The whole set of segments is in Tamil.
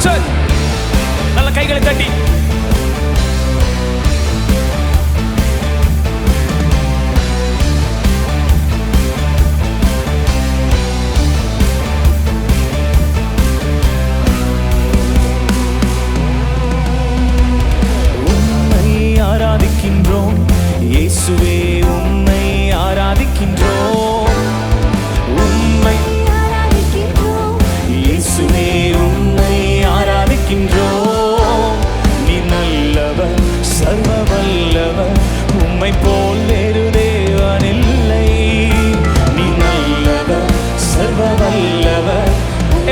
on church. நல்ல கைகளை தட்டி ஆராதிக்கின்றோம் இயேசுவே, உம்மை ஆராதிக்கின்றோம். உம்மை ஆராதிக்கின்றோம் இயேசுவே, உம்மை ஆராதிக்கின்றோம். நீ நல்லவர், சர்வ வல்லவர், உம்மை போல் வேறு தேவன் இல்லை. நீ நல்லவர், சர்வ வல்லவர்.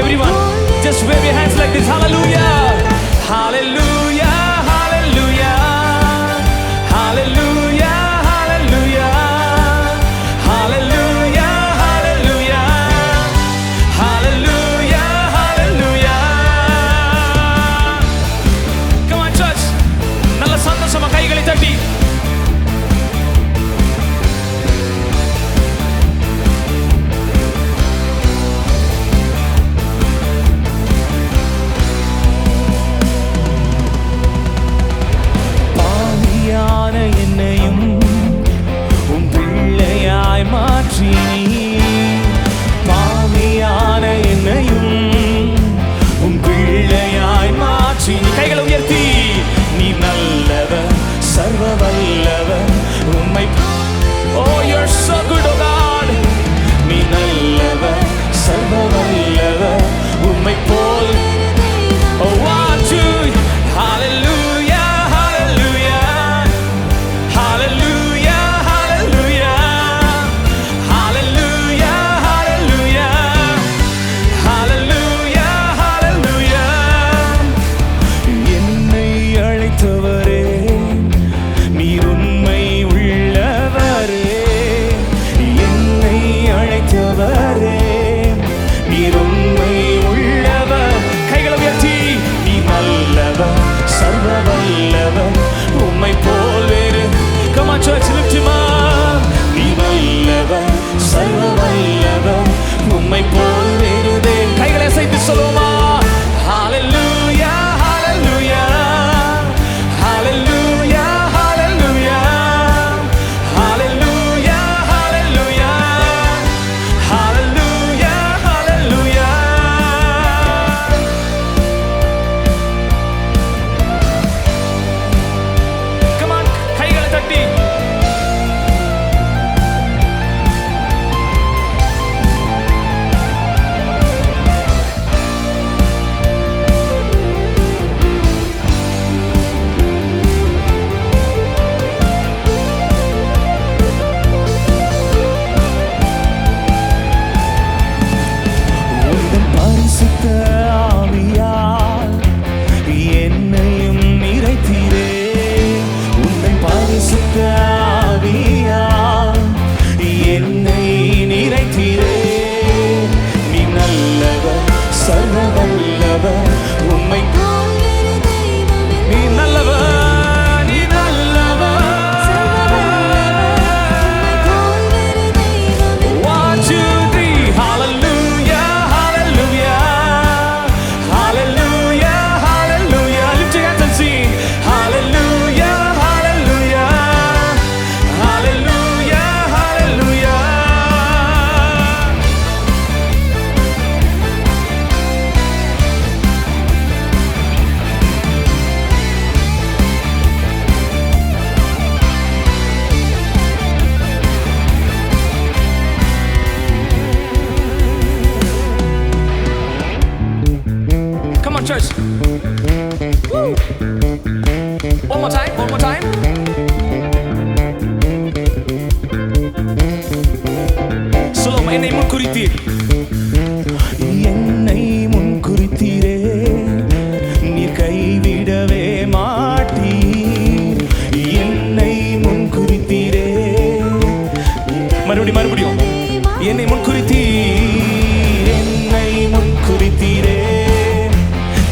Everyone, just wave your hands like this. Hallelujah, hallelujah. கைகளை உயர்த்தி நீ நல்லவர், சர்வ வல்லவர், உம்மை oh you're so good oh God. நீ நல்லவர், சர்வ வல்லவர், உம்மை போல் oh one two hallelujah hallelujah hallelujah hallelujah hallelujah hallelujah hallelujah hallelujah. என்னை அழைத்தவரே, நீர் உண்மை உள்ளவரே. என்னை அழைத்தவரே, நீர் உண்மை உள்ளவர். கைகளை உயர்த்தி நீ நல்லவர், சர்வ வல்லவர், உம்மை போல் வேறு. Come on church, lift him up. நீ நல்லவர், சர்வ வல்லவர், உம்மை போல் வேறு தேவன். கைகளை அசைத்து சொல்லுமா hallelujah hallelujah hallelujah hallelujah hallelujah hallelujah hallelujah hallelujah. Come on, கைகளை தட்டி பரிசுத்த ஆவியால் என்னையும் நிறைத்தீரே. உந்தன் பரிசுத்த ஆவியால் என்னை நிறைத்தீரே. நீ நல்லவர், சர்வ வல்லவர், உம்மை நீ நல்லவர், நீ நல்லவர். One two three hallelujah hallelujah hallelujah hallelujah. Lift your hands and sing hallelujah hallelujah hallelujah hallelujah. Come on church. Woo. One more time, one more time. சொல்லுமா என்னை முன் குறித்தீர். என்னை முன் குறித்தீரே, நீர் கைவிடவே மாட்டீர். என்னை முன் குறித்தீரே. மறுபடியும் என்னை முன் குறித்தீர். என்னை முன் குறித்தீரே,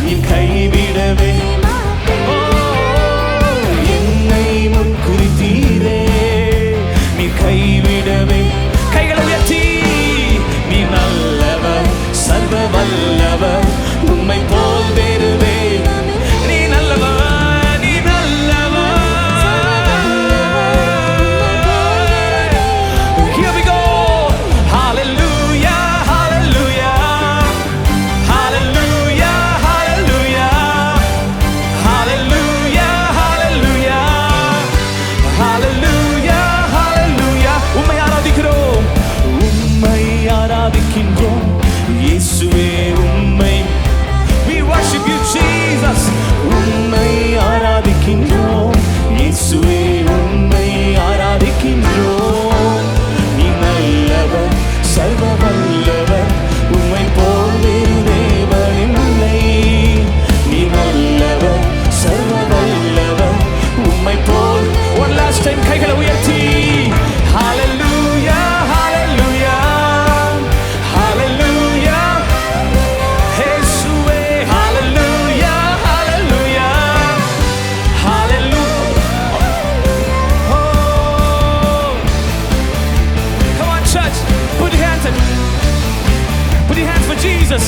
நீர் கைவிடவே. என்னை முன் குறித்தீரே, நீர் கைவிடவே. கைகளை உயர்த்தி நீ நல்லவர், சர்வ வல்லவர், உம்மை போல் வேறு Jesus. உம்மை ஆராதிக்கின்றோம் இயேசுவே, உம்மை ஆராதிக்கின்றோம். நீ நல்லவர், சர்வ வல்லவர், உம்மை போல் வேறு தேவன் இல்லை. நீ நல்லவர், சர்வ வல்லவர், உம்மை போல். One last time, கைகளை உயர்த்தி Hallelujah, Hallelujah, Hallelujah. இயேசுவே, Hallelujah, Hallelujah, Hallelujah. Oh, come on, church, put your hands for Jesus.